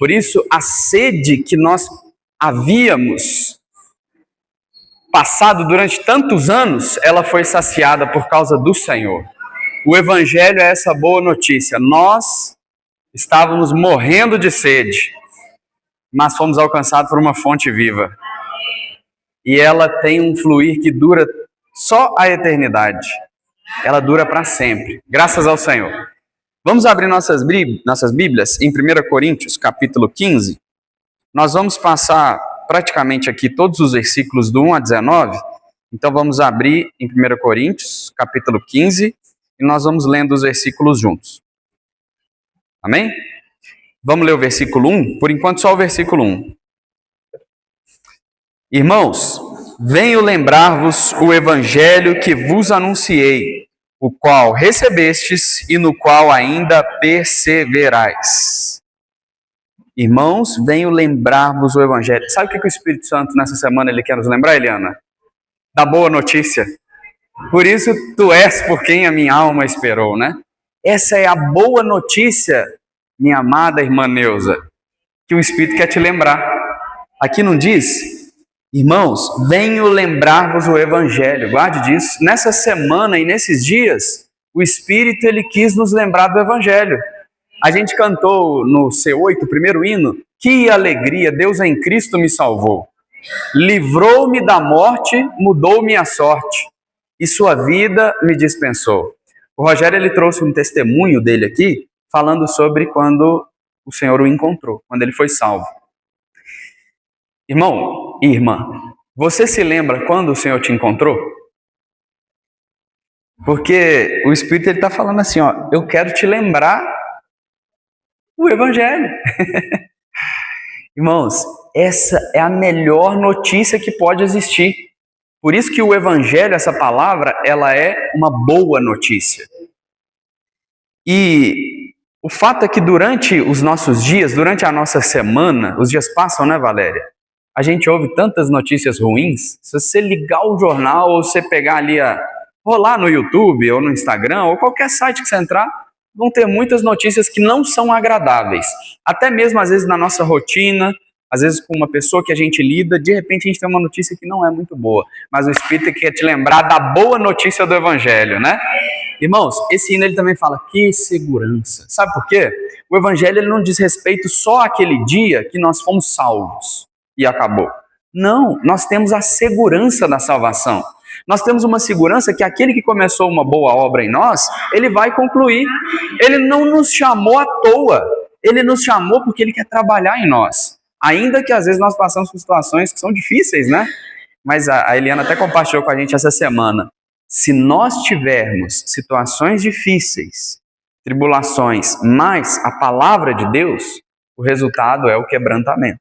Por isso, a sede que nós havíamos passado durante tantos anos, ela foi saciada por causa do Senhor. O Evangelho é essa boa notícia. Nós estávamos morrendo de sede, mas fomos alcançados por uma fonte viva. E ela tem um fluir que dura só a eternidade. Ela dura para sempre, graças ao Senhor. Vamos abrir nossas Bíblias em 1 Coríntios, capítulo 15. Nós vamos passar praticamente aqui todos os versículos do 1 a 19. Então vamos abrir em 1 Coríntios, capítulo 15, e nós vamos lendo os versículos juntos. Amém? Vamos ler o versículo 1? Por enquanto só o versículo 1. Irmãos, venho lembrar-vos o evangelho que vos anunciei, o qual recebestes e no qual ainda perseverais. Irmãos, venho lembrar-vos o evangelho. Sabe o que o Espírito Santo nessa semana ele quer nos lembrar, Eliana? Da boa notícia. Por isso tu és por quem a minha alma esperou, né? Essa é a boa notícia, minha amada irmã Neuza, que o Espírito quer te lembrar. Aqui não diz, irmãos, venho lembrar-vos o evangelho. Guarde disso. Nessa semana e nesses dias, o Espírito ele quis nos lembrar do evangelho. A gente cantou no C8, o primeiro hino, que alegria, Deus em Cristo me salvou. Livrou-me da morte, mudou minha sorte, e sua vida me dispensou. O Rogério ele trouxe um testemunho dele aqui, falando sobre quando o Senhor o encontrou, quando ele foi salvo. Irmão e irmã, você se lembra quando o Senhor te encontrou? Porque o Espírito ele está falando assim, ó, eu quero te lembrar o Evangelho. Irmãos, essa é a melhor notícia que pode existir. Por isso que o Evangelho, essa palavra, ela é uma boa notícia. E o fato é que durante os nossos dias, durante a nossa semana, os dias passam, né, Valéria? A gente ouve tantas notícias ruins. Se você ligar o jornal ou você pegar ali rolar no YouTube ou no Instagram ou qualquer site que você entrar, vão ter muitas notícias que não são agradáveis. Até mesmo às vezes na nossa rotina, às vezes com uma pessoa que a gente lida, de repente a gente tem uma notícia que não é muito boa. Mas o Espírito quer te lembrar da boa notícia do Evangelho, né? Irmãos, esse hino ele também fala, que segurança. Sabe por quê? O Evangelho ele não diz respeito só àquele dia que nós fomos salvos e acabou. Não, nós temos a segurança da salvação. Nós temos uma segurança que aquele que começou uma boa obra em nós, ele vai concluir. Ele não nos chamou à toa. Ele nos chamou porque ele quer trabalhar em nós. Ainda que às vezes nós passamos por situações que são difíceis, né? Mas a Eliana até compartilhou com a gente essa semana. Se nós tivermos situações difíceis, tribulações, mas a palavra de Deus, o resultado é o quebrantamento.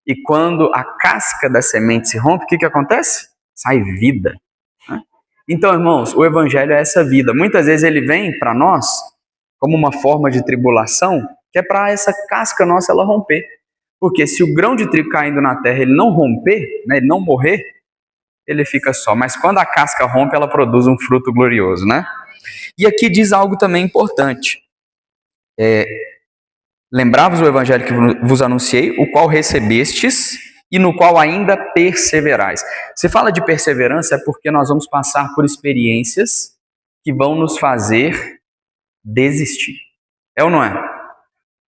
E quando a casca da semente se rompe, o que acontece? Sai vida. Então, irmãos, o Evangelho é essa vida. Muitas vezes ele vem para nós como uma forma de tribulação, que é para essa casca nossa ela romper. Porque se o grão de trigo caindo na terra ele não romper, né, ele não morrer, ele fica só. Mas quando a casca rompe, ela produz um fruto glorioso, né? E aqui diz algo também importante. Lembrai-vos o evangelho que vos anunciei, o qual recebestes e no qual ainda perseverais. Se fala de perseverança é porque nós vamos passar por experiências que vão nos fazer desistir. É ou não é?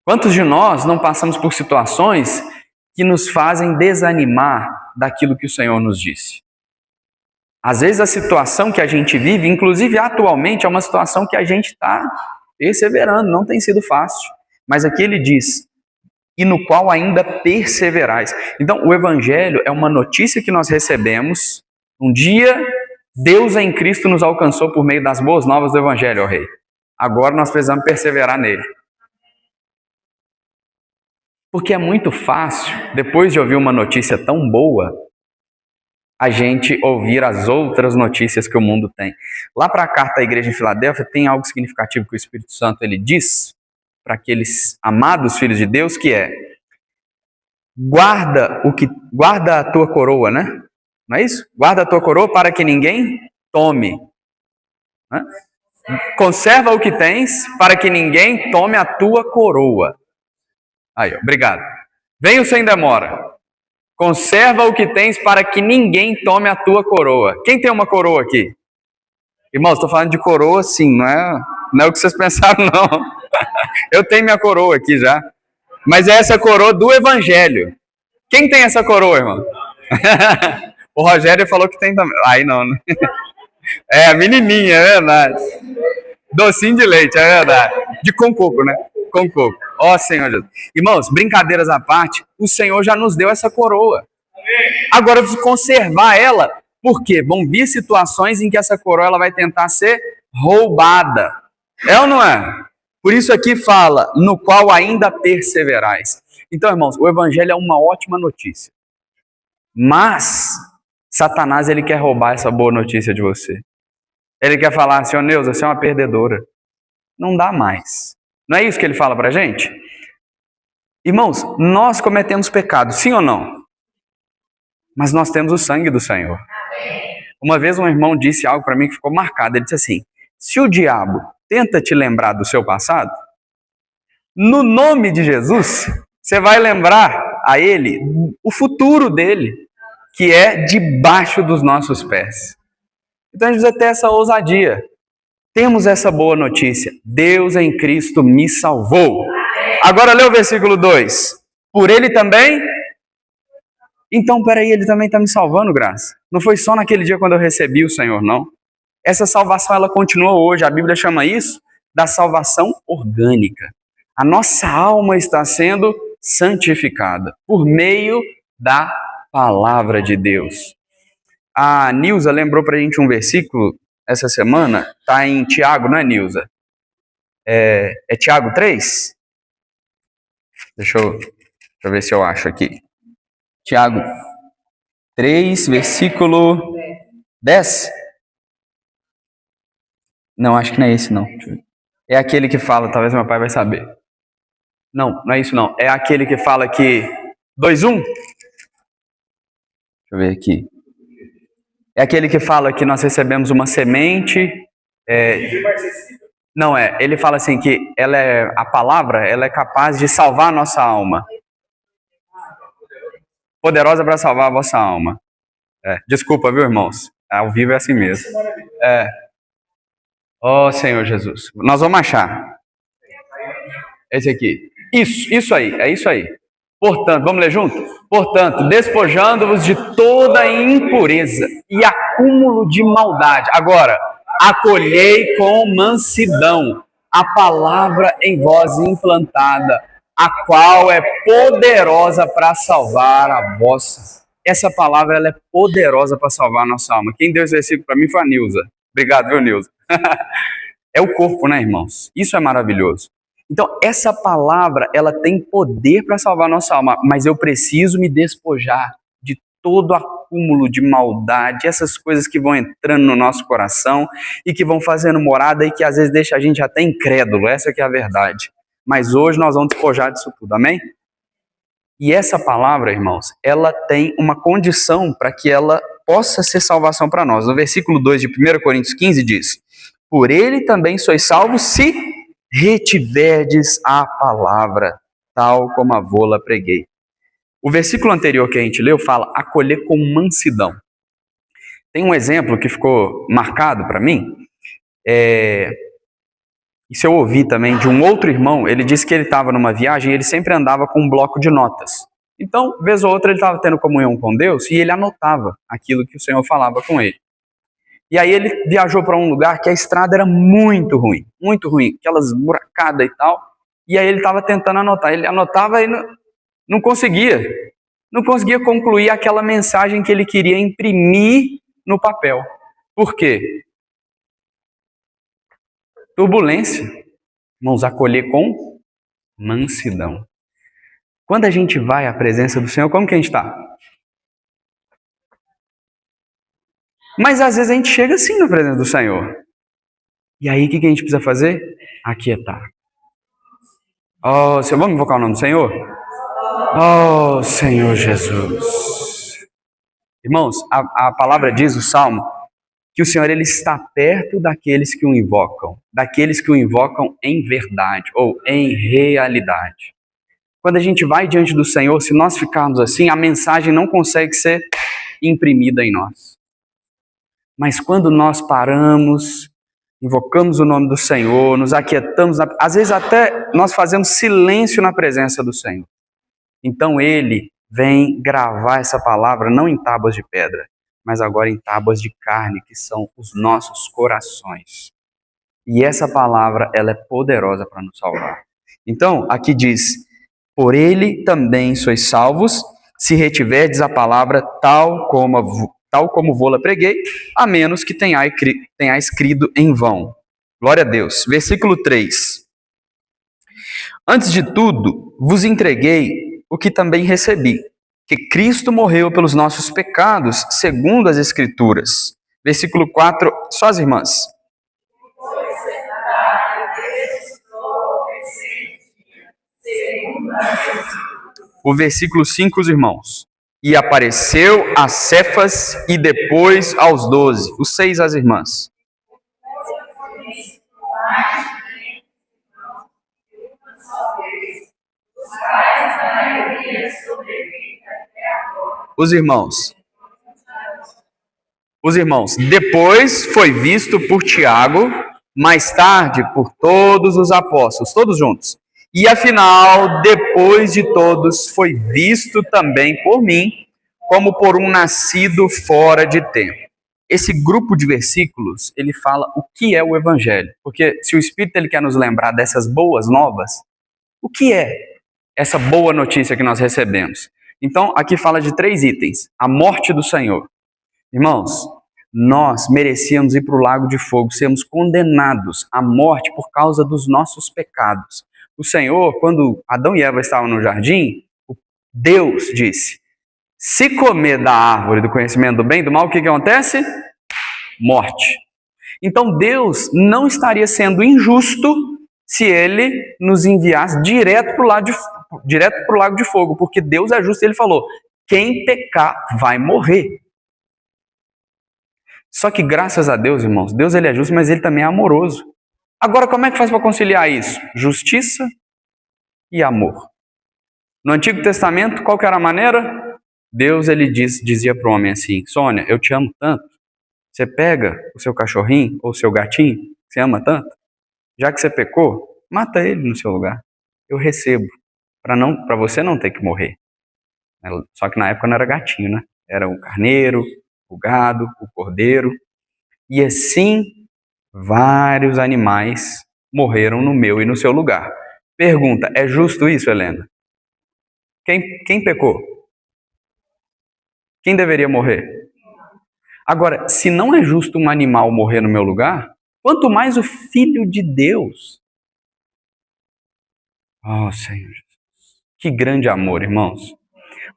Quantos de nós não passamos por situações que nos fazem desanimar daquilo que o Senhor nos disse? Às vezes a situação que a gente vive, inclusive atualmente, é uma situação que a gente está perseverando, não tem sido fácil. Mas aqui ele diz, e no qual ainda perseverais. Então, o Evangelho é uma notícia que nós recebemos. Um dia, Deus em Cristo nos alcançou por meio das boas novas do Evangelho, ó Rei. Agora nós precisamos perseverar nele. Porque é muito fácil, depois de ouvir uma notícia tão boa, a gente ouvir as outras notícias que o mundo tem. Lá para a carta à igreja em Filadélfia, tem algo significativo que o Espírito Santo ele diz para aqueles amados filhos de Deus, que é guarda a tua coroa, né? Não é isso? Guarda a tua coroa para que ninguém tome. Né? Conserva o que tens para que ninguém tome a tua coroa. Aí, ó, obrigado. Venho sem demora. Conserva o que tens para que ninguém tome a tua coroa. Quem tem uma coroa aqui? Irmãos, estou falando de coroa sim, não é o que vocês pensaram, não. Eu tenho minha coroa aqui já. Mas é essa coroa do Evangelho. Quem tem essa coroa, irmão? O Rogério falou que tem também. Aí não, né? É, a menininha, é verdade. Docinho de leite, é verdade. Com coco, né? Com coco. Ó Senhor Jesus. Irmãos, brincadeiras à parte, o Senhor já nos deu essa coroa. Agora eu preciso conservar ela, porque vão vir situações em que essa coroa ela vai tentar ser roubada. É ou não é? Por isso aqui fala, no qual ainda perseverais. Então, irmãos, o Evangelho é uma ótima notícia. Mas Satanás, ele quer roubar essa boa notícia de você. Ele quer falar assim, Neuza, você é uma perdedora. Não dá mais. Não é isso que ele fala pra gente? Irmãos, nós cometemos pecado, sim ou não? Mas nós temos o sangue do Senhor. Uma vez um irmão disse algo para mim que ficou marcado. Ele disse assim, se o diabo tenta te lembrar do seu passado, no nome de Jesus, você vai lembrar a ele o futuro dele, que é debaixo dos nossos pés. Então a gente precisa ter essa ousadia. Temos essa boa notícia. Deus em Cristo me salvou. Agora lê o versículo 2. Por ele também... Então, peraí, ele também está me salvando, graça. Não foi só naquele dia quando eu recebi o Senhor, não. Essa salvação, ela continua hoje. A Bíblia chama isso da salvação orgânica. A nossa alma está sendo santificada por meio da palavra de Deus. A Nilza lembrou para a gente um versículo essa semana, está em Tiago, não é, Nilza? É Tiago 3? Deixa eu ver se eu acho aqui. Tiago 3, versículo 10? Não, acho que não é esse, não. É aquele que fala, talvez meu pai vai saber. Não, não é isso, não. É aquele que fala que... 2:1? Deixa eu ver aqui. É aquele que fala que nós recebemos uma semente... Não é. Ele fala assim que a palavra ela é capaz de salvar a nossa alma. Poderosa para salvar a vossa alma. Desculpa, viu, irmãos? Ao vivo é assim mesmo. Ó Senhor Jesus. Nós vamos achar. Esse aqui. Isso aí, é isso aí. Portanto, vamos ler junto? Portanto, despojando-vos de toda impureza e acúmulo de maldade. Agora, acolhei com mansidão a palavra em vós implantada, a qual é poderosa para salvar a vossa. Essa palavra ela é poderosa para salvar a nossa alma. Quem deu esse versículo para mim foi a Nilza. Obrigado, viu, Nilza? É o corpo, né, irmãos? Isso é maravilhoso. Então, essa palavra, ela tem poder para salvar a nossa alma, mas eu preciso me despojar de todo acúmulo de maldade, essas coisas que vão entrando no nosso coração e que vão fazendo morada e que às vezes deixa a gente até incrédulo, essa que é a verdade. Mas hoje nós vamos despojar disso tudo, amém? E essa palavra, irmãos, ela tem uma condição para que ela possa ser salvação para nós. No versículo 2 de 1 Coríntios 15 diz, por ele também sois salvos se retiverdes a palavra, tal como a vô-la preguei. O versículo anterior que a gente leu fala acolher com mansidão. Tem um exemplo que ficou marcado para mim, isso eu ouvi também de um outro irmão, ele disse que ele estava numa viagem e ele sempre andava com um bloco de notas. Então, vez ou outra, ele estava tendo comunhão com Deus e ele anotava aquilo que o Senhor falava com ele. E aí ele viajou para um lugar que a estrada era muito ruim, aquelas buracadas e tal. E aí ele estava tentando anotar. Ele anotava e não conseguia concluir aquela mensagem que ele queria imprimir no papel. Por quê? Turbulência. Vamos acolher com mansidão. Quando a gente vai à presença do Senhor, como que a gente está? Mas às vezes a gente chega assim na presença do Senhor. E aí o que a gente precisa fazer? Aquietar. Oh, vamos invocar o nome do Senhor? Oh, Senhor Jesus. Irmãos, a palavra diz, o Salmo, que o Senhor ele está perto daqueles que o invocam em verdade ou em realidade. Quando a gente vai diante do Senhor, se nós ficarmos assim, a mensagem não consegue ser imprimida em nós. Mas quando nós paramos, invocamos o nome do Senhor, nos aquietamos, às vezes até nós fazemos silêncio na presença do Senhor. Então Ele vem gravar essa palavra não em tábuas de pedra, mas agora em tábuas de carne, que são os nossos corações. E essa palavra, ela é poderosa para nos salvar. Então, aqui diz, por Ele também sois salvos, se retiverdes a palavra tal como vô-la preguei, a menos que tenhais crido em vão. Glória a Deus. Versículo 3. Antes de tudo, vos entreguei o que também recebi, que Cristo morreu pelos nossos pecados, segundo as Escrituras. Versículo 4, só as irmãs. O versículo 5, os irmãos. E apareceu a Cefas e depois aos 12. Os 6, as irmãs. Os irmãos. Depois foi visto por Tiago, mais tarde por todos os apóstolos, todos juntos. E afinal, depois de todos, foi visto também por mim, como por um nascido fora de tempo. Esse grupo de versículos, ele fala o que é o Evangelho. Porque se o Espírito ele quer nos lembrar dessas boas novas, o que é essa boa notícia que nós recebemos? Então, aqui fala de 3 itens. A morte do Senhor. Irmãos, nós merecíamos ir para o lago de fogo, sermos condenados à morte por causa dos nossos pecados. O Senhor, quando Adão e Eva estavam no jardim, Deus disse, se comer da árvore do conhecimento do bem e do mal, o que acontece? Morte. Então Deus não estaria sendo injusto se Ele nos enviasse direto para o lago de fogo, porque Deus é justo e Ele falou, quem pecar vai morrer. Só que graças a Deus, irmãos, Deus ele é justo, mas Ele também é amoroso. Agora, como é que faz para conciliar isso? Justiça e amor. No Antigo Testamento, qual que era a maneira? Deus ele dizia para o homem assim, Sônia, eu te amo tanto. Você pega o seu cachorrinho ou o seu gatinho, que você ama tanto, já que você pecou, mata ele no seu lugar. Eu recebo, para você não ter que morrer. Só que na época não era gatinho, né? Era o carneiro, o gado, o cordeiro. E assim, vários animais morreram no meu e no seu lugar. Pergunta, é justo isso, Helena? Quem pecou? Quem deveria morrer? Agora, se não é justo um animal morrer no meu lugar, quanto mais o Filho de Deus. Oh, Senhor Jesus. Que grande amor, irmãos.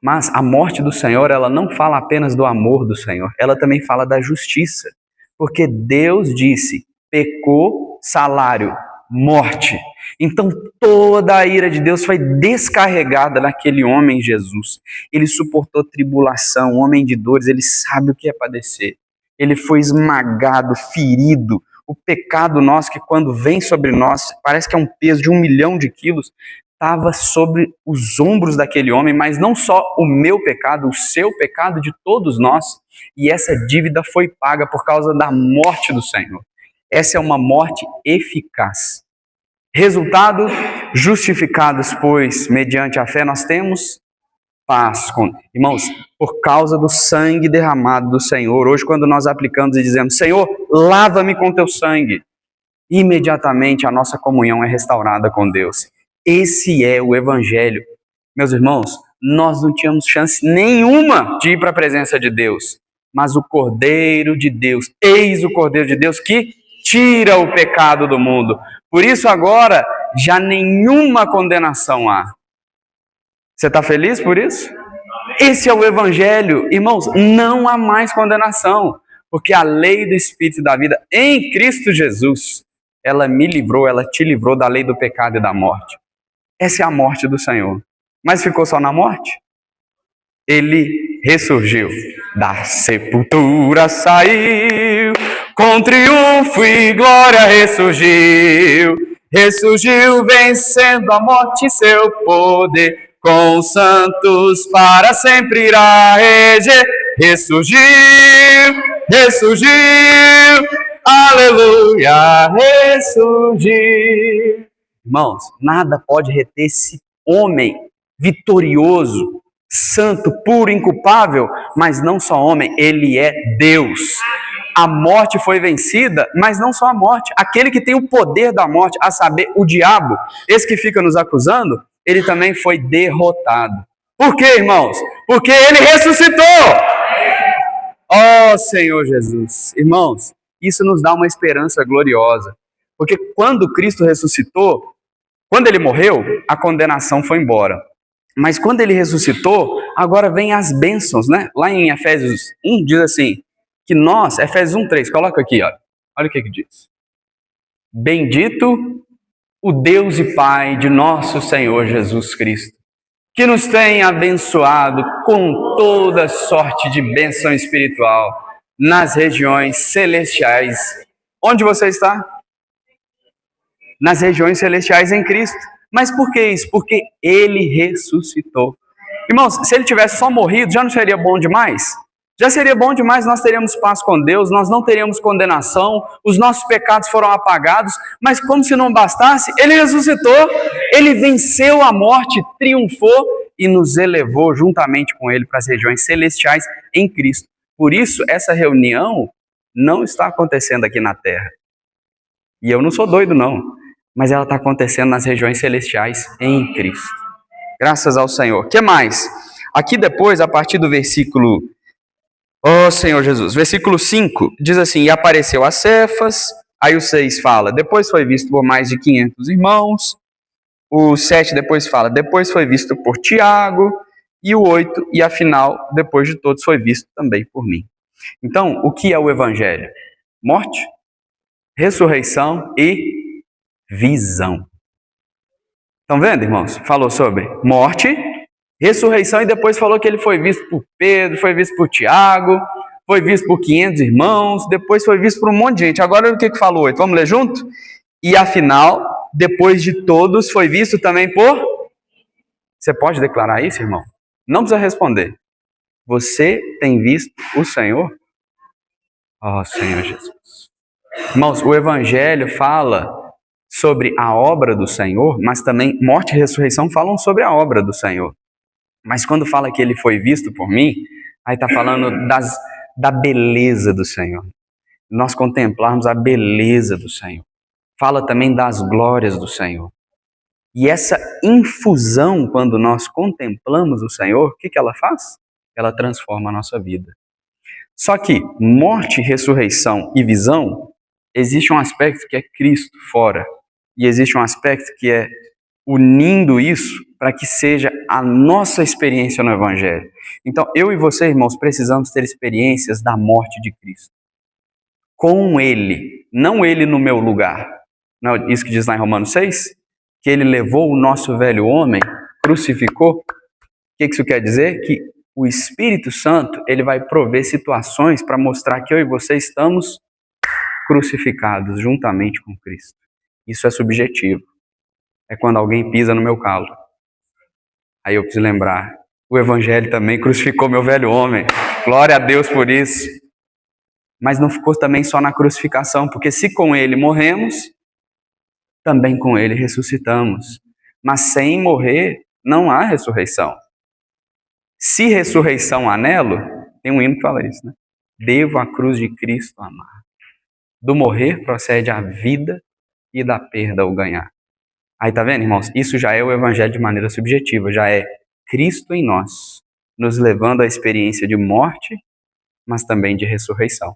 Mas a morte do Senhor, ela não fala apenas do amor do Senhor, ela também fala da justiça. Porque Deus disse, pecou, salário, morte. Então toda a ira de Deus foi descarregada naquele homem Jesus. Ele suportou tribulação, homem de dores, ele sabe o que é padecer. Ele foi esmagado, ferido. O pecado nosso, que quando vem sobre nós, parece que é um peso de 1 milhão de quilos, estava sobre os ombros daquele homem, mas não só o meu pecado, o seu pecado, de todos nós. E essa dívida foi paga por causa da morte do Senhor. Essa é uma morte eficaz. Resultado, justificados, pois, mediante a fé, nós temos paz. Irmãos, por causa do sangue derramado do Senhor, hoje quando nós aplicamos e dizemos, Senhor, lava-me com teu sangue, imediatamente a nossa comunhão é restaurada com Deus. Esse é o Evangelho. Meus irmãos, nós não tínhamos chance nenhuma de ir para a presença de Deus, mas o Cordeiro de Deus, eis o Cordeiro de Deus que tira o pecado do mundo. Por isso agora, já nenhuma condenação há. Você está feliz por isso? Esse é o Evangelho. Irmãos, não há mais condenação, porque a lei do Espírito e da vida em Cristo Jesus, ela me livrou, ela te livrou da lei do pecado e da morte. Essa é a morte do Senhor. Mas ficou só na morte? Ele ressurgiu. Da sepultura saiu, com triunfo e glória ressurgiu. ressurgiu vencendo a morte e seu poder, com os santos para sempre irá reger. Ressurgiu, ressurgiu, aleluia, ressurgiu. Irmãos, nada pode reter esse homem vitorioso, santo, puro, inculpável, mas não só homem, ele é Deus. A morte foi vencida, mas não só a morte. Aquele que tem o poder da morte, a saber, o diabo, esse que fica nos acusando, ele também foi derrotado. Por quê, irmãos? Porque ele ressuscitou! Oh, Senhor Jesus! Irmãos, isso nos dá uma esperança gloriosa. Porque quando Cristo ressuscitou, quando ele morreu, a condenação foi embora. Mas quando ele ressuscitou, agora vem as bênçãos, né? Lá em Efésios 1 diz assim, que nós, Efésios 1:3, coloca aqui, olha o que diz. Bendito o Deus e Pai de nosso Senhor Jesus Cristo, que nos tem abençoado com toda sorte de bênção espiritual nas regiões celestiais. Onde você está? Nas regiões celestiais em Cristo. Mas por que isso? Porque ele ressuscitou. Irmãos, se ele tivesse só morrido, já não seria bom demais? Já seria bom demais, nós teríamos paz com Deus, nós não teríamos condenação, os nossos pecados foram apagados, mas como se não bastasse, ele ressuscitou, ele venceu a morte, triunfou e nos elevou juntamente com ele para as regiões celestiais em Cristo. Por isso, essa reunião não está acontecendo aqui na terra. E eu não sou doido, não, mas ela está acontecendo nas regiões celestiais em Cristo. Graças ao Senhor. O que mais? Aqui depois, a partir do versículo... Oh, Senhor Jesus. Versículo 5 diz assim, e apareceu a Cefas, aí o 6 fala, depois foi visto por mais de 500 irmãos, o 7 depois fala, depois foi visto por Tiago, e o 8, e afinal, depois de todos, foi visto também por mim. Então, o que é o Evangelho? Morte, ressurreição e visão. Estão vendo, irmãos? Falou sobre morte, ressurreição e depois falou que ele foi visto por Pedro, foi visto por Tiago, foi visto por 500 irmãos, depois foi visto por um monte de gente. Agora o que falou 8? Vamos ler junto? E afinal, depois de todos, foi visto também por... Você pode declarar isso, irmão? Não precisa responder. Você tem visto o Senhor? Oh, Senhor Jesus. Irmãos, o Evangelho fala sobre a obra do Senhor, mas também morte e ressurreição falam sobre a obra do Senhor. Mas quando fala que ele foi visto por mim, aí está falando da beleza do Senhor. Nós contemplarmos a beleza do Senhor. Fala também das glórias do Senhor. E essa infusão, quando nós contemplamos o Senhor, o que ela faz? Ela transforma a nossa vida. Só que morte, ressurreição e visão, existe um aspecto que é Cristo fora. E existe um aspecto que é unindo isso para que seja a nossa experiência no Evangelho. Então, eu e você, irmãos, precisamos ter experiências da morte de Cristo. Com Ele, não Ele no meu lugar. Não, isso que diz lá em Romanos 6, que Ele levou o nosso velho homem, crucificou. O que isso quer dizer? Que o Espírito Santo, ele vai prover situações para mostrar que eu e você estamos crucificados juntamente com Cristo. Isso é subjetivo. É quando alguém pisa no meu calo. Aí eu preciso lembrar, o Evangelho também crucificou meu velho homem. Glória a Deus por isso. Mas não ficou também só na crucificação, porque se com ele morremos, também com ele ressuscitamos. Mas sem morrer, não há ressurreição. Se ressurreição anelo, tem um hino que fala isso, né? Devo a cruz de Cristo amar. Do morrer procede a vida e da perda o ganhar. Aí tá vendo, irmãos? Isso já é o Evangelho de maneira subjetiva, já é Cristo em nós, nos levando à experiência de morte, mas também de ressurreição.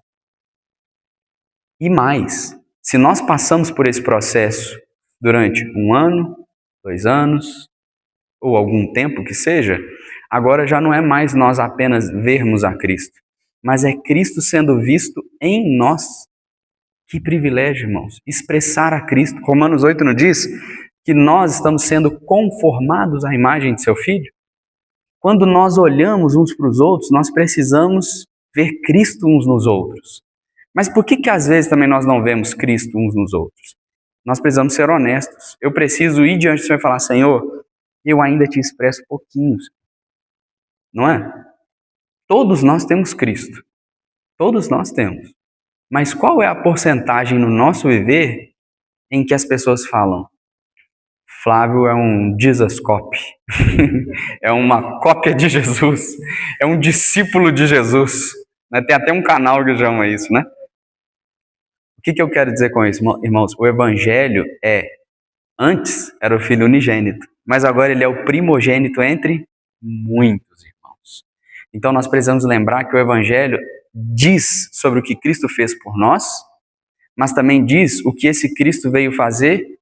E mais, se nós passamos por esse processo durante 1 ano, 2 anos, ou algum tempo que seja, agora já não é mais nós apenas vermos a Cristo, mas é Cristo sendo visto em nós. Que privilégio, irmãos, expressar a Cristo. Romanos 8 não diz que nós estamos sendo conformados à imagem de seu Filho? Quando nós olhamos uns para os outros, nós precisamos ver Cristo uns nos outros. Mas por que às vezes também nós não vemos Cristo uns nos outros? Nós precisamos ser honestos. Eu preciso ir diante do Senhor e falar: Senhor, eu ainda te expresso pouquinhos. Não é? Todos nós temos Cristo. Todos nós temos. Mas qual é a porcentagem no nosso viver em que as pessoas falam: Flávio é um Jesus copy, é uma cópia de Jesus, é um discípulo de Jesus. Tem até um canal que chama isso, né? O que eu quero dizer com isso, irmãos? O Evangelho antes era o Filho unigênito, mas agora ele é o primogênito entre muitos irmãos. Então nós precisamos lembrar que o Evangelho diz sobre o que Cristo fez por nós, mas também diz o que esse Cristo veio fazer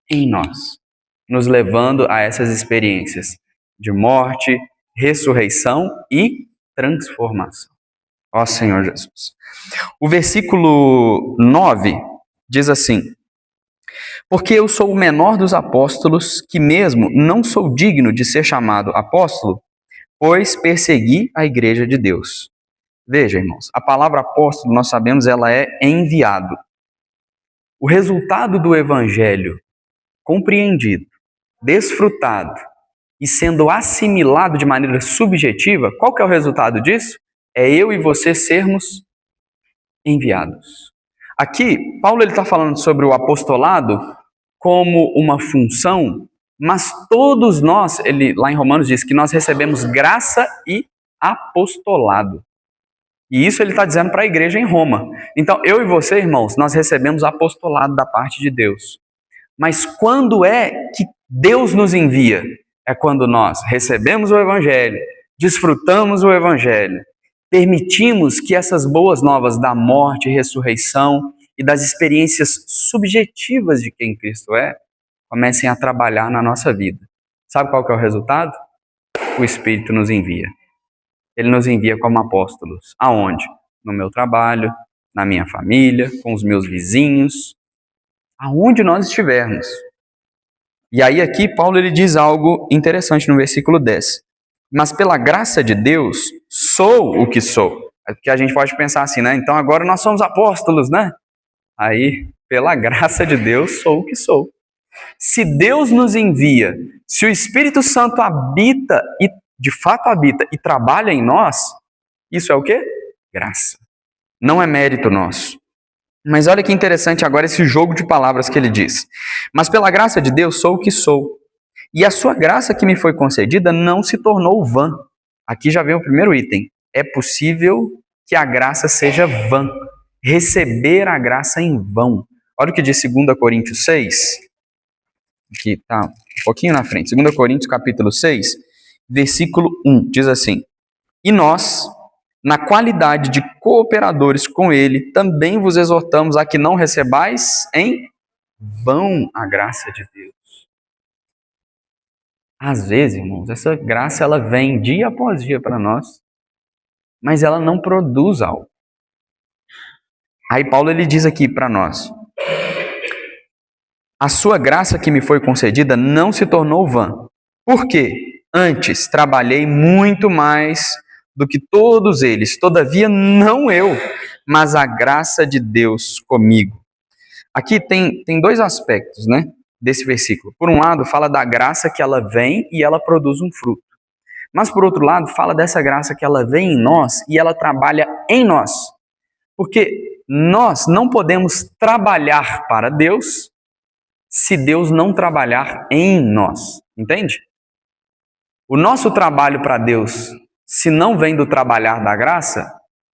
em nós, nos levando a essas experiências de morte, ressurreição e transformação. Ó Senhor Jesus. O versículo 9 diz assim: porque eu sou o menor dos apóstolos, que mesmo não sou digno de ser chamado apóstolo, pois persegui a igreja de Deus. Veja, irmãos, a palavra apóstolo, nós sabemos, ela é enviado. O resultado do evangelho compreendido, desfrutado e sendo assimilado de maneira subjetiva, qual que é o resultado disso? É eu e você sermos enviados. Aqui, Paulo está falando sobre o apostolado como uma função, mas todos nós, ele lá em Romanos diz que nós recebemos graça e apostolado. E isso ele está dizendo para a igreja em Roma. Então, eu e você, irmãos, nós recebemos apostolado da parte de Deus. Mas quando é que Deus nos envia? É quando nós recebemos o Evangelho, desfrutamos o Evangelho, permitimos que essas boas novas da morte, ressurreição e das experiências subjetivas de quem Cristo é, comecem a trabalhar na nossa vida. Sabe qual que é o resultado? O Espírito nos envia. Ele nos envia como apóstolos. Aonde? No meu trabalho, na minha família, com os meus vizinhos, aonde nós estivermos. E aí aqui Paulo ele diz algo interessante no versículo 10. Mas pela graça de Deus, sou o que sou. Porque a gente pode pensar assim, né? Então agora nós somos apóstolos, né? Aí, pela graça de Deus, sou o que sou. Se Deus nos envia, se o Espírito Santo habita, e de fato habita, e trabalha em nós, isso é o quê? Graça. Não é mérito nosso. Mas olha que interessante agora esse jogo de palavras que ele diz. Mas pela graça de Deus sou o que sou. E a sua graça que me foi concedida não se tornou vã. Aqui já vem o primeiro item. É possível que a graça seja vã. Receber a graça em vão. Olha o que diz 2 Coríntios 6. Aqui está um pouquinho na frente. 2 Coríntios capítulo 6, versículo 1. Diz assim: e nós, na qualidade de cooperadores com ele, também vos exortamos a que não recebais em vão a graça de Deus. Às vezes, irmãos, essa graça ela vem dia após dia para nós, mas ela não produz algo. Aí Paulo ele diz aqui para nós: a sua graça que me foi concedida não se tornou vã. Por quê? Antes trabalhei muito mais do que todos eles, todavia não eu, mas a graça de Deus comigo. Aqui tem dois aspectos, né, desse versículo. Por um lado, fala da graça que ela vem e ela produz um fruto. Mas por outro lado, fala dessa graça que ela vem em nós e ela trabalha em nós. Porque nós não podemos trabalhar para Deus se Deus não trabalhar em nós. Entende? O nosso trabalho para Deus, se não vem do trabalhar da graça,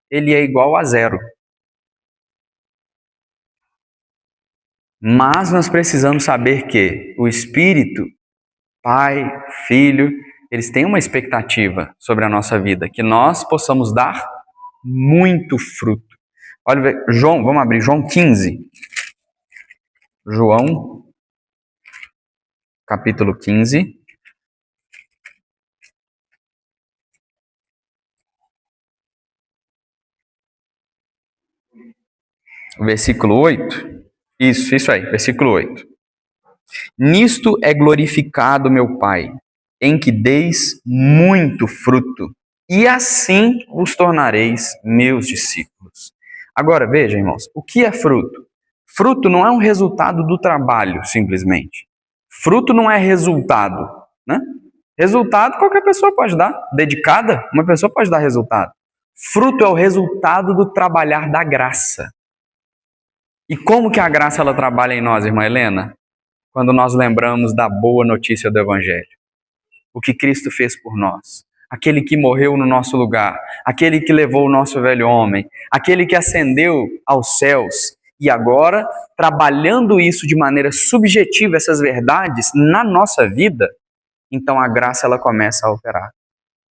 ele é igual a zero. Mas nós precisamos saber que o Espírito, Pai, Filho, eles têm uma expectativa sobre a nossa vida, que nós possamos dar muito fruto. Olha, João, vamos abrir João 15. João, capítulo 15. Versículo 8. Isso aí, versículo 8. Nisto é glorificado meu Pai, em que deis muito fruto, e assim vos tornareis meus discípulos. Agora, veja, irmãos, o que é fruto? Fruto não é um resultado do trabalho, simplesmente. Fruto não é resultado, né? Resultado qualquer pessoa pode dar. Dedicada, uma pessoa pode dar resultado. Fruto é o resultado do trabalhar da graça. E como que a graça ela trabalha em nós, irmã Helena? Quando nós lembramos da boa notícia do Evangelho. O que Cristo fez por nós. Aquele que morreu no nosso lugar. Aquele que levou o nosso velho homem. Aquele que ascendeu aos céus. E agora, trabalhando isso de maneira subjetiva, essas verdades, na nossa vida, então a graça ela começa a operar.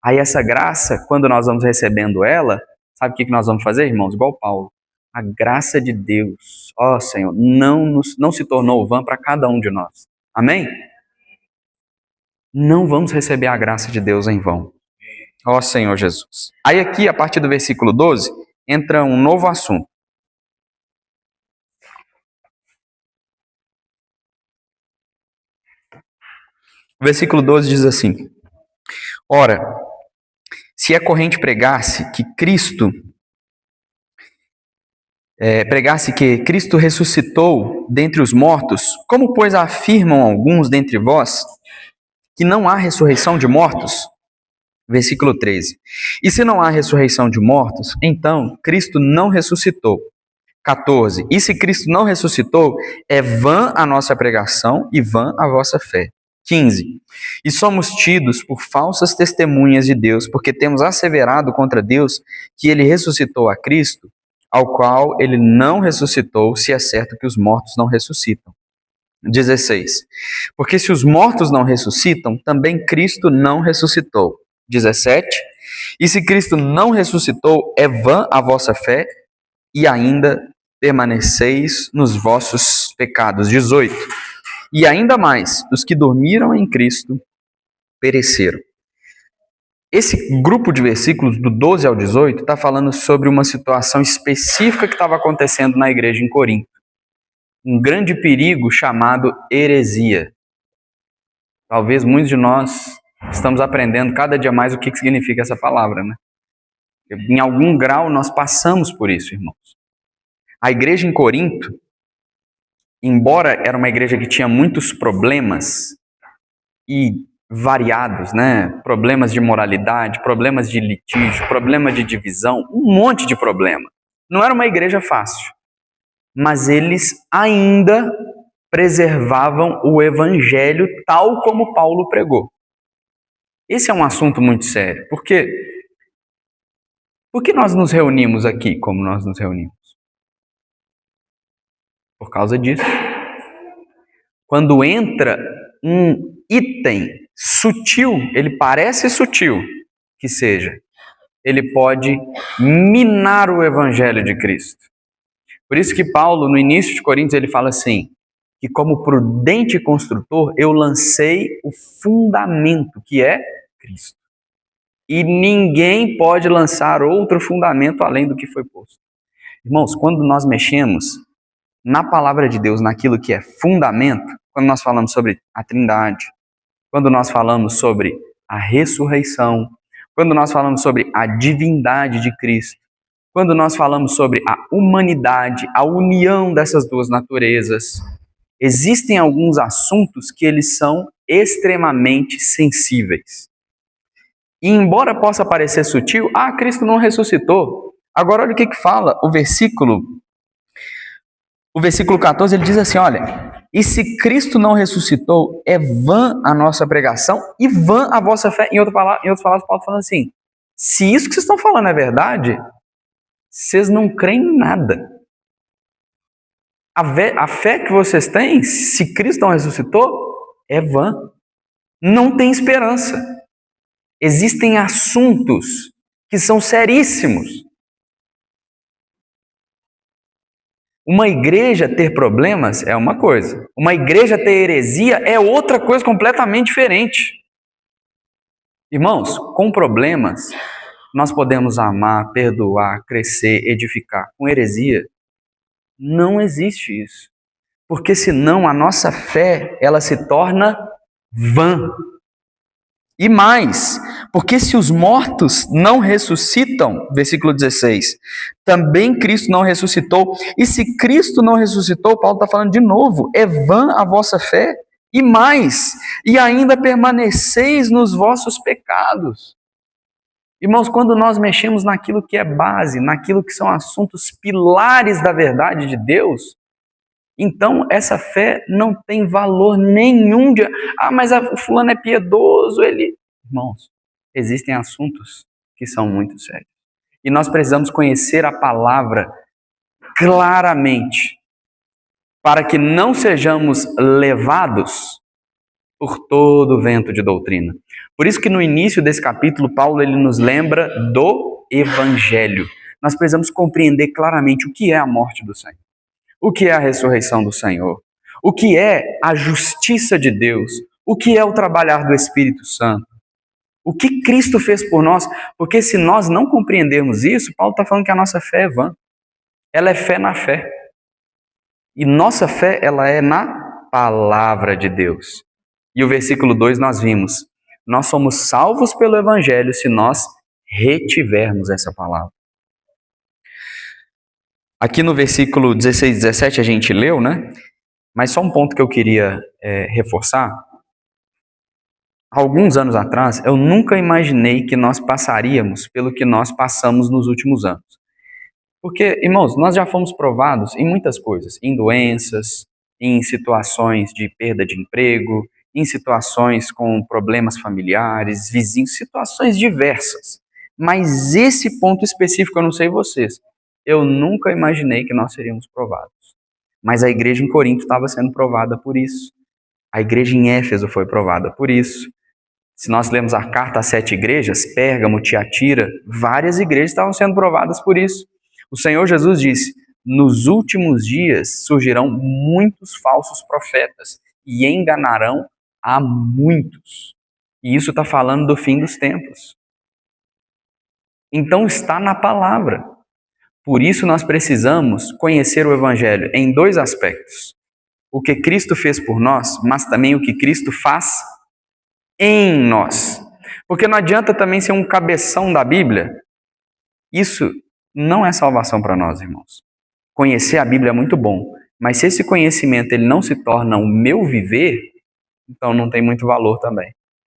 Aí essa graça, quando nós vamos recebendo ela, sabe o que nós vamos fazer, irmãos? Igual Paulo. A graça de Deus, ó Senhor, não se tornou vã para cada um de nós. Amém? Não vamos receber a graça de Deus em vão. Ó Senhor Jesus. Aí aqui, a partir do versículo 12, entra um novo assunto. O versículo 12 diz assim: Ora, se é corrente pregasse que Cristo ressuscitou dentre os mortos, como pois afirmam alguns dentre vós que não há ressurreição de mortos? Versículo 13. E se não há ressurreição de mortos, então Cristo não ressuscitou. 14. E se Cristo não ressuscitou, é vã a nossa pregação e vã a vossa fé. 15. E somos tidos por falsas testemunhas de Deus, porque temos asseverado contra Deus que ele ressuscitou a Cristo, ao qual ele não ressuscitou, se é certo que os mortos não ressuscitam. 16. Porque se os mortos não ressuscitam, também Cristo não ressuscitou. 17. E se Cristo não ressuscitou, é vã a vossa fé e ainda permaneceis nos vossos pecados. 18. E ainda mais, os que dormiram em Cristo pereceram. Esse grupo de versículos, do 12 ao 18, está falando sobre uma situação específica que estava acontecendo na igreja em Corinto. Um grande perigo chamado heresia. Talvez muitos de nós estamos aprendendo cada dia mais o que significa essa palavra, né? Em algum grau nós passamos por isso, irmãos. A igreja em Corinto, embora era uma igreja que tinha muitos problemas e variados, né? Problemas de moralidade, problemas de litígio, problema de divisão, um monte de problema. Não era uma igreja fácil, mas eles ainda preservavam o evangelho tal como Paulo pregou. Esse é um assunto muito sério, porque por que nós nos reunimos aqui como nós nos reunimos? Por causa disso. Quando entra um item sutil, ele parece sutil que seja, ele pode minar o evangelho de Cristo. Por isso que Paulo, no início de Coríntios, ele fala assim, que como prudente construtor, eu lancei o fundamento, que é Cristo. E ninguém pode lançar outro fundamento além do que foi posto. Irmãos, quando nós mexemos na palavra de Deus, naquilo que é fundamento, quando nós falamos sobre a Trindade, quando nós falamos sobre a ressurreição, quando nós falamos sobre a divindade de Cristo, quando nós falamos sobre a humanidade, a união dessas duas naturezas, existem alguns assuntos que eles são extremamente sensíveis. E embora possa parecer sutil, Cristo não ressuscitou. Agora olha o que fala o versículo 14, ele diz assim, olha, e se Cristo não ressuscitou, é vã a nossa pregação e vã a vossa fé. Em outras palavras, Paulo falando assim, se isso que vocês estão falando é verdade, vocês não creem em nada. A fé que vocês têm, se Cristo não ressuscitou, é vã. Não tem esperança. Existem assuntos que são seríssimos. Uma igreja ter problemas é uma coisa. Uma igreja ter heresia é outra coisa completamente diferente. Irmãos, com problemas, nós podemos amar, perdoar, crescer, edificar. Com heresia, não existe isso. Porque senão a nossa fé, ela se torna vã. E mais, Porque se os mortos não ressuscitam, versículo 16, também Cristo não ressuscitou. E se Cristo não ressuscitou, Paulo está falando de novo, é vã a vossa fé. E mais, e ainda permaneceis nos vossos pecados. Irmãos, quando nós mexemos naquilo que é base, naquilo que são assuntos pilares da verdade de Deus, então essa fé não tem valor nenhum. Mas o fulano é piedoso, ele... Irmãos, existem assuntos que são muito sérios. E nós precisamos conhecer a palavra claramente, para que não sejamos levados por todo o vento de doutrina. Por isso que no início desse capítulo, Paulo ele nos lembra do Evangelho. Nós precisamos compreender claramente o que é a morte do Senhor, o que é a ressurreição do Senhor, o que é a justiça de Deus, o que é o trabalhar do Espírito Santo, o que Cristo fez por nós, porque se nós não compreendermos isso, Paulo está falando que a nossa fé é vã. Ela é fé na fé. E nossa fé, ela é na palavra de Deus. E o versículo 2 nós vimos, nós somos salvos pelo Evangelho se nós retivermos essa palavra. Aqui no versículo 16 e 17 a gente leu, né? Mas só um ponto que eu queria reforçar. Alguns anos atrás, eu nunca imaginei que nós passaríamos pelo que nós passamos nos últimos anos. Porque, irmãos, nós já fomos provados em muitas coisas, em doenças, em situações de perda de emprego, em situações com problemas familiares, vizinhos, situações diversas. Mas esse ponto específico, eu não sei vocês, eu nunca imaginei que nós seríamos provados. Mas a igreja em Corinto estava sendo provada por isso. A igreja em Éfeso foi provada por isso. Se nós lemos a carta às 7 igrejas, Pérgamo, Tiatira, várias igrejas estavam sendo provadas por isso. O Senhor Jesus disse, nos últimos dias surgirão muitos falsos profetas e enganarão a muitos. E isso está falando do fim dos tempos. Então está na palavra. Por isso nós precisamos conhecer o Evangelho em dois aspectos. O que Cristo fez por nós, mas também o que Cristo faz em nós. Porque não adianta também ser um cabeção da Bíblia. Isso não é salvação para nós, irmãos. Conhecer a Bíblia é muito bom, mas se esse conhecimento ele não se torna o meu viver, então não tem muito valor também.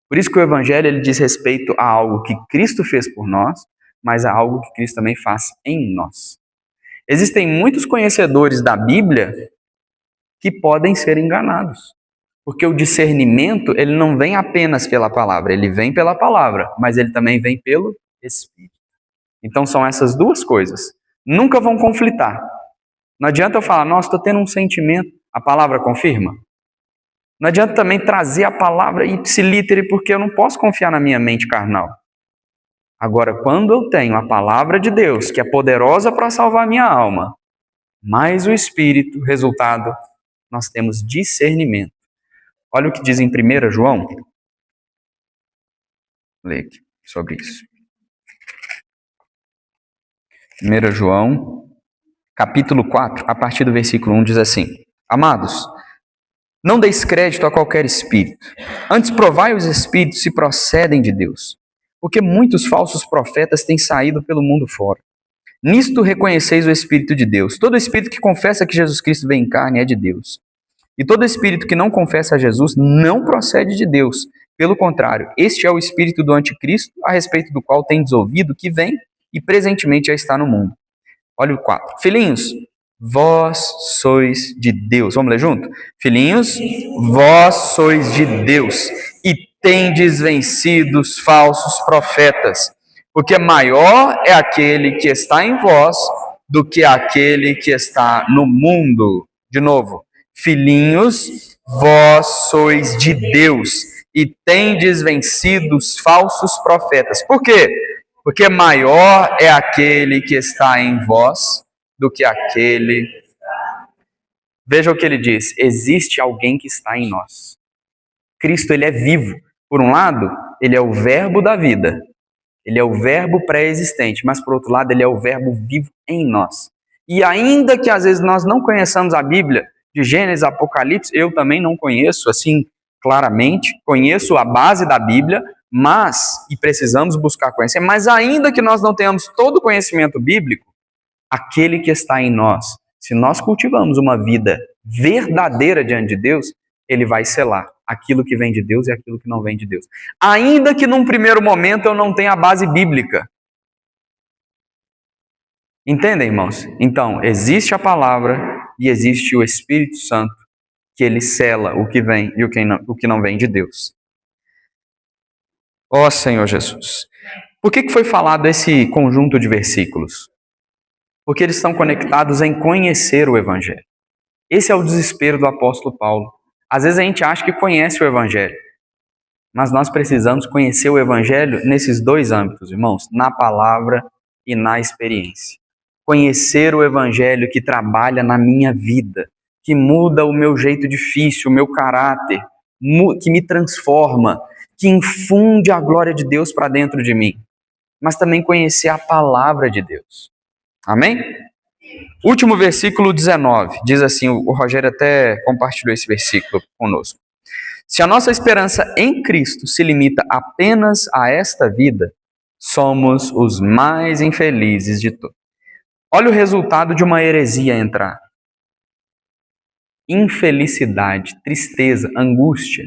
Por isso que o Evangelho ele diz respeito a algo que Cristo fez por nós, mas a algo que Cristo também faz em nós. Existem muitos conhecedores da Bíblia que podem ser enganados, porque o discernimento ele não vem apenas pela palavra, ele vem pela palavra, mas ele também vem pelo Espírito. Então são essas duas coisas. Nunca vão conflitar. Não adianta eu falar, nossa, estou tendo um sentimento, a palavra confirma. Não adianta também trazer a palavra ipsilítere, porque eu não posso confiar na minha mente carnal. Agora, quando eu tenho a palavra de Deus, que é poderosa para salvar a minha alma, mais o Espírito, resultado, nós temos discernimento. Olha o que diz em 1 João. Vou ler aqui sobre isso. 1 João, capítulo 4, a partir do versículo 1, diz assim: Amados, não deis crédito a qualquer espírito, antes provai os espíritos se procedem de Deus, porque muitos falsos profetas têm saído pelo mundo fora. Nisto reconheceis o Espírito de Deus. Todo espírito que confessa que Jesus Cristo veio em carne é de Deus. E todo espírito que não confessa a Jesus não procede de Deus. Pelo contrário, este é o espírito do anticristo, a respeito do qual tendes ouvido que vem e presentemente já está no mundo. Olha o 4. Filhinhos, vós sois de Deus. Vamos ler junto? Filhinhos, vós sois de Deus e tendes vencido os falsos profetas, porque maior é aquele que está em vós do que aquele que está no mundo. De novo, filhinhos, vós sois de Deus e tendes vencido os falsos profetas. Por quê? Porque maior é aquele que está em vós do que aquele... Veja o que ele diz, existe alguém que está em nós. Cristo, ele é vivo. Por um lado, ele é o verbo da vida. Ele é o verbo pré-existente, mas por outro lado, ele é o verbo vivo em nós. E ainda que às vezes nós não conheçamos a Bíblia, de Gênesis, Apocalipse, eu também não conheço assim claramente, conheço a base da Bíblia, e precisamos buscar conhecer, mas ainda que nós não tenhamos todo o conhecimento bíblico, aquele que está em nós, se nós cultivamos uma vida verdadeira diante de Deus, ele vai selar aquilo que vem de Deus e aquilo que não vem de Deus. Ainda que num primeiro momento eu não tenha a base bíblica. Entendem, irmãos? Então, existe a palavra e existe o Espírito Santo, que ele sela o que vem e o que não vem de Deus. Ó Senhor Jesus. Por que foi falado esse conjunto de versículos? Porque eles estão conectados em conhecer o Evangelho. Esse é o desespero do apóstolo Paulo. Às vezes a gente acha que conhece o Evangelho, mas nós precisamos conhecer o Evangelho nesses dois âmbitos, irmãos, na palavra e na experiência. Conhecer o Evangelho que trabalha na minha vida, que muda o meu jeito difícil, o meu caráter, que me transforma, que infunde a glória de Deus para dentro de mim. Mas também conhecer a palavra de Deus. Amém? Último versículo 19, diz assim, o Rogério até compartilhou esse versículo conosco. Se a nossa esperança em Cristo se limita apenas a esta vida, somos os mais infelizes de todos. Olha o resultado de uma heresia entrar. Infelicidade, tristeza, angústia.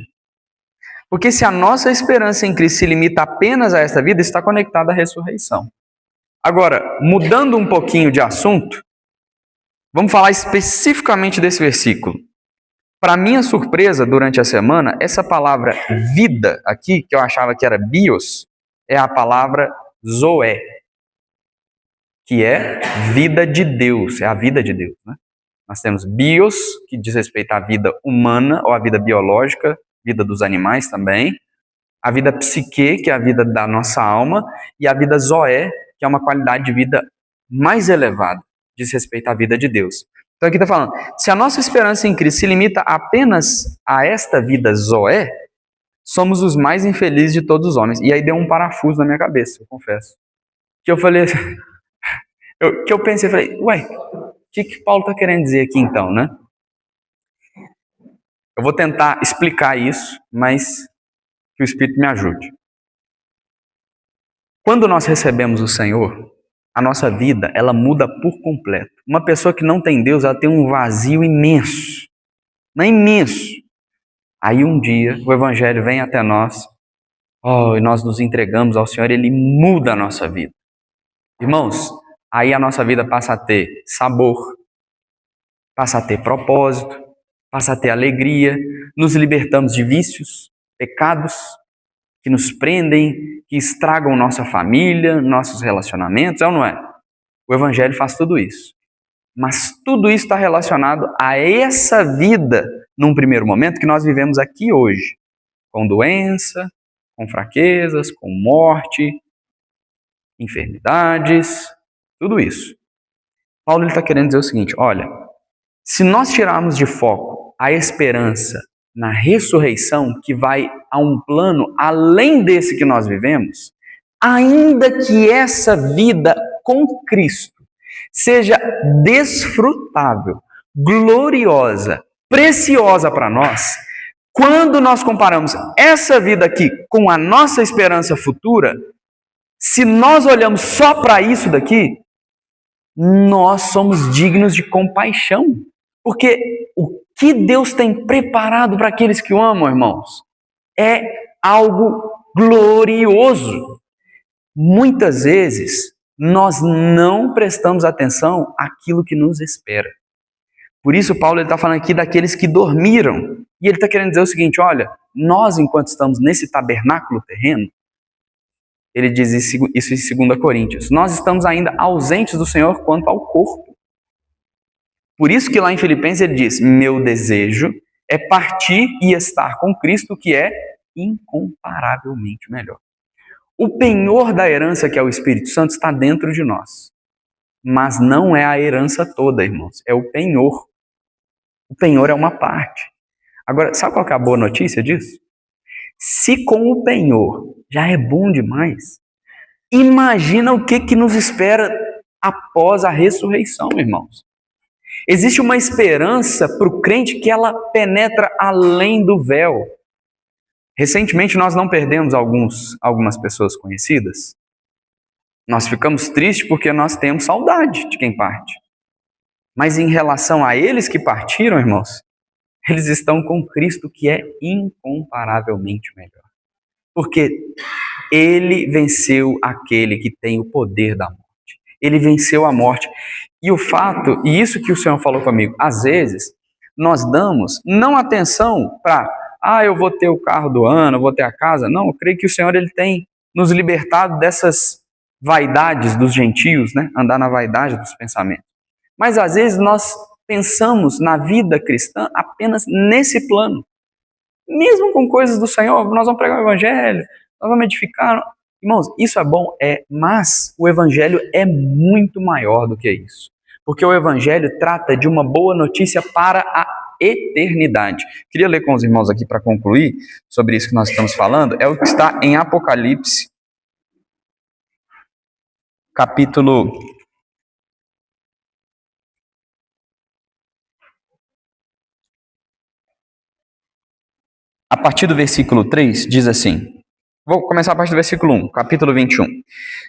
Porque se a nossa esperança em Cristo se limita apenas a esta vida, está conectada à ressurreição. Agora, mudando um pouquinho de assunto, vamos falar especificamente desse versículo. Para minha surpresa, durante a semana, essa palavra vida aqui, que eu achava que era bios, é a palavra zoé, que é vida de Deus, é a vida de Deus, né? Nós temos bios, que diz respeito à vida humana, ou à vida biológica, vida dos animais também, a vida psique, que é a vida da nossa alma, e a vida zoé, que é uma qualidade de vida mais elevada, diz respeito à vida de Deus. Então aqui está falando, se a nossa esperança em Cristo se limita apenas a esta vida zoé, somos os mais infelizes de todos os homens. E aí deu um parafuso na minha cabeça, eu confesso. Que eu falei, eu pensei, falei, ué, o que Paulo está querendo dizer aqui então, né? Eu vou tentar explicar isso, mas que o Espírito me ajude. Quando nós recebemos o Senhor, a nossa vida, ela muda por completo. Uma pessoa que não tem Deus, ela tem um vazio imenso. Não é imenso. Aí um dia, o Evangelho vem até nós, e nós nos entregamos ao Senhor, Ele muda a nossa vida. Irmãos, aí a nossa vida passa a ter sabor, passa a ter propósito, passa a ter alegria, nos libertamos de vícios, pecados, que nos prendem, que estragam nossa família, nossos relacionamentos, é ou não é? O Evangelho faz tudo isso. Mas tudo isso está relacionado a essa vida, num primeiro momento, que nós vivemos aqui hoje. Com doença, com fraquezas, com morte, enfermidades, tudo isso. Paulo está querendo dizer o seguinte, olha, se nós tirarmos de foco a esperança na ressurreição, que vai a um plano além desse que nós vivemos, ainda que essa vida com Cristo seja desfrutável, gloriosa, preciosa para nós, quando nós comparamos essa vida aqui com a nossa esperança futura, se nós olhamos só para isso daqui, nós somos dignos de compaixão. Porque o que Deus tem preparado para aqueles que o amam, irmãos, é algo glorioso. Muitas vezes, nós não prestamos atenção àquilo que nos espera. Por isso, Paulo está falando aqui daqueles que dormiram. E ele está querendo dizer o seguinte, olha, nós, enquanto estamos nesse tabernáculo terreno, ele diz isso em 2 Coríntios, nós estamos ainda ausentes do Senhor quanto ao corpo. Por isso que lá em Filipenses ele diz, meu desejo é partir e estar com Cristo, que é incomparavelmente melhor. O penhor da herança, que é o Espírito Santo, está dentro de nós. Mas não é a herança toda, irmãos. É o penhor. O penhor é uma parte. Agora, sabe qual que é a boa notícia disso? Se com o penhor já é bom demais, imagina o que nos espera após a ressurreição, irmãos. Existe uma esperança para o crente que ela penetra além do véu. Recentemente nós não perdemos algumas pessoas conhecidas. Nós ficamos tristes porque nós temos saudade de quem parte. Mas em relação a eles que partiram, irmãos, eles estão com Cristo, que é incomparavelmente melhor. Porque ele venceu aquele que tem o poder da morte. Ele venceu a morte. E o fato, e isso que o Senhor falou comigo, às vezes nós damos não atenção para, eu vou ter o carro do ano, eu vou ter a casa. Não, eu creio que o Senhor ele tem nos libertado dessas vaidades dos gentios, né? Andar na vaidade dos pensamentos. Mas às vezes nós pensamos na vida cristã apenas nesse plano. Mesmo com coisas do Senhor, nós vamos pregar o evangelho, nós vamos edificar. Irmãos, isso é bom, mas o evangelho é muito maior do que isso. Porque o evangelho trata de uma boa notícia para a eternidade. Queria ler com os irmãos aqui para concluir sobre isso que nós estamos falando. É o que está em Apocalipse, capítulo... A partir do versículo 3, diz assim... Vou começar a partir do versículo 1, capítulo 21.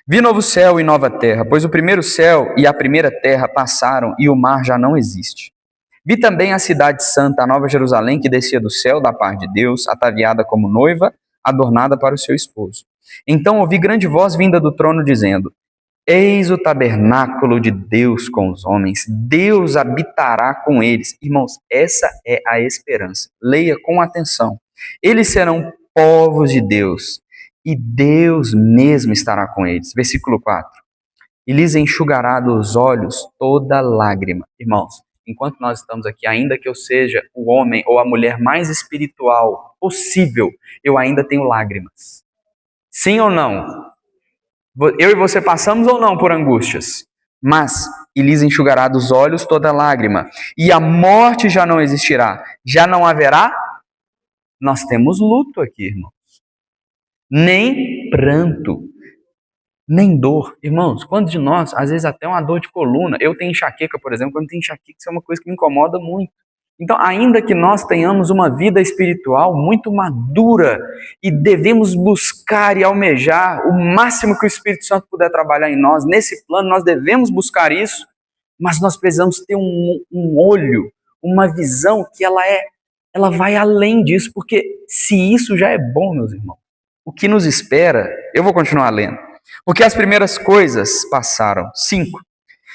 Vi novo céu e nova terra, pois o primeiro céu e a primeira terra passaram e o mar já não existe. Vi também a cidade santa, a nova Jerusalém, que descia do céu da parte de Deus, ataviada como noiva, adornada para o seu esposo. Então ouvi grande voz vinda do trono dizendo: Eis o tabernáculo de Deus com os homens, Deus habitará com eles. Irmãos, essa é a esperança. Leia com atenção. Eles serão povos de Deus, e Deus mesmo estará com eles. Versículo 4. E lhes enxugará dos olhos toda lágrima. Irmãos, enquanto nós estamos aqui, ainda que eu seja o homem ou a mulher mais espiritual possível, eu ainda tenho lágrimas. Sim ou não? Eu e você passamos ou não por angústias? Mas, e lhes enxugará dos olhos toda lágrima. E a morte já não existirá. Já não haverá? Nós temos luto aqui, irmãos. Nem pranto, nem dor. Irmãos, quantos de nós, às vezes até uma dor de coluna, eu tenho enxaqueca, por exemplo, quando eu tenho enxaqueca, isso é uma coisa que me incomoda muito. Então, ainda que nós tenhamos uma vida espiritual muito madura e devemos buscar e almejar o máximo que o Espírito Santo puder trabalhar em nós, nesse plano nós devemos buscar isso, mas nós precisamos ter um olho, uma visão que ela vai além disso, porque se isso já é bom, meus irmãos, o que nos espera, eu vou continuar lendo. Porque as primeiras coisas passaram. 5.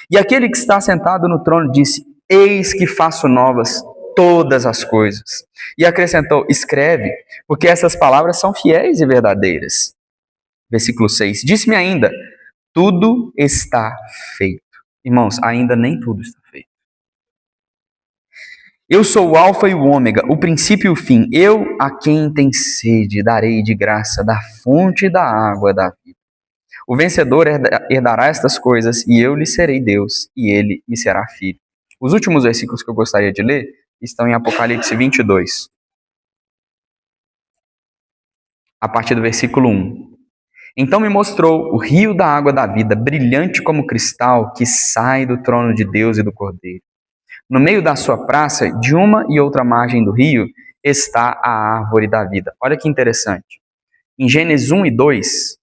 E aquele que está sentado no trono disse: Eis que faço novas todas as coisas. E acrescentou: Escreve, porque essas palavras são fiéis e verdadeiras. Versículo 6. Disse-me ainda: Tudo está feito. Irmãos, ainda nem tudo está feito. Eu sou o alfa e o ômega, o princípio e o fim. Eu, a quem tem sede, darei de graça da fonte da água da vida. O vencedor herdará estas coisas, e eu lhe serei Deus, e ele me será filho. Os últimos versículos que eu gostaria de ler estão em Apocalipse 22. A partir do versículo 1. Então me mostrou o rio da água da vida, brilhante como cristal, que sai do trono de Deus e do Cordeiro. No meio da sua praça, de uma e outra margem do rio, está a árvore da vida. Olha que interessante. Em Gênesis 1 e 2,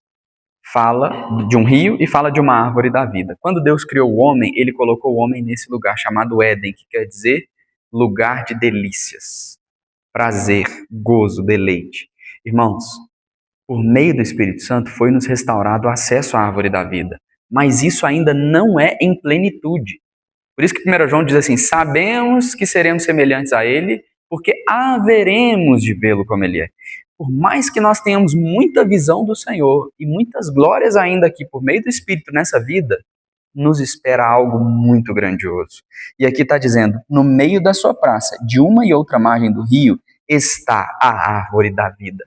fala de um rio e fala de uma árvore da vida. Quando Deus criou o homem, ele colocou o homem nesse lugar chamado Éden, que quer dizer lugar de delícias, prazer, gozo, deleite. Irmãos, por meio do Espírito Santo foi nos restaurado o acesso à árvore da vida. Mas isso ainda não é em plenitude. Por isso que 1 João diz assim: sabemos que seremos semelhantes a ele, porque haveremos de vê-lo como ele é. Por mais que nós tenhamos muita visão do Senhor e muitas glórias ainda aqui por meio do Espírito nessa vida, nos espera algo muito grandioso. E aqui está dizendo: no meio da sua praça, de uma e outra margem do rio, está a árvore da vida.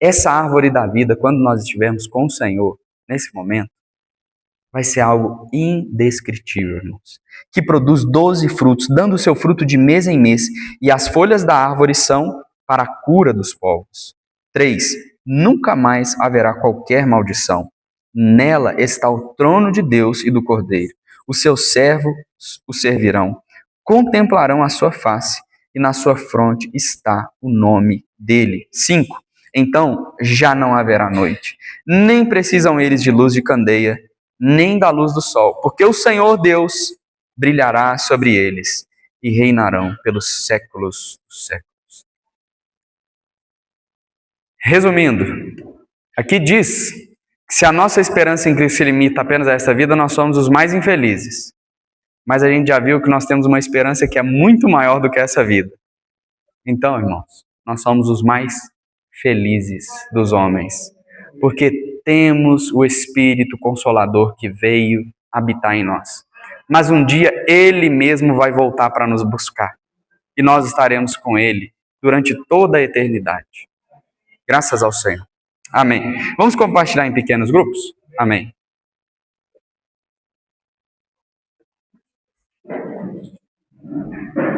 Essa árvore da vida, quando nós estivermos com o Senhor, nesse momento, vai ser algo indescritível, irmãos. Que produz 12 frutos, dando o seu fruto de mês em mês, e as folhas da árvore são para a cura dos povos. 3. Nunca mais haverá qualquer maldição. Nela está o trono de Deus e do Cordeiro. Os seus servos o servirão, contemplarão a sua face, e na sua fronte está o nome dele. 5. Então já não haverá noite, nem precisam eles de luz de candeia, nem da luz do sol, porque o Senhor Deus brilhará sobre eles e reinarão pelos séculos dos séculos. Resumindo, aqui diz que se a nossa esperança em Cristo se limita apenas a esta vida, nós somos os mais infelizes. Mas a gente já viu que nós temos uma esperança que é muito maior do que essa vida. Então, irmãos, nós somos os mais felizes dos homens, porque temos o Espírito Consolador que veio habitar em nós. Mas um dia Ele mesmo vai voltar para nos buscar, e nós estaremos com Ele durante toda a eternidade. Graças ao Senhor. Amém. Vamos compartilhar em pequenos grupos? Amém.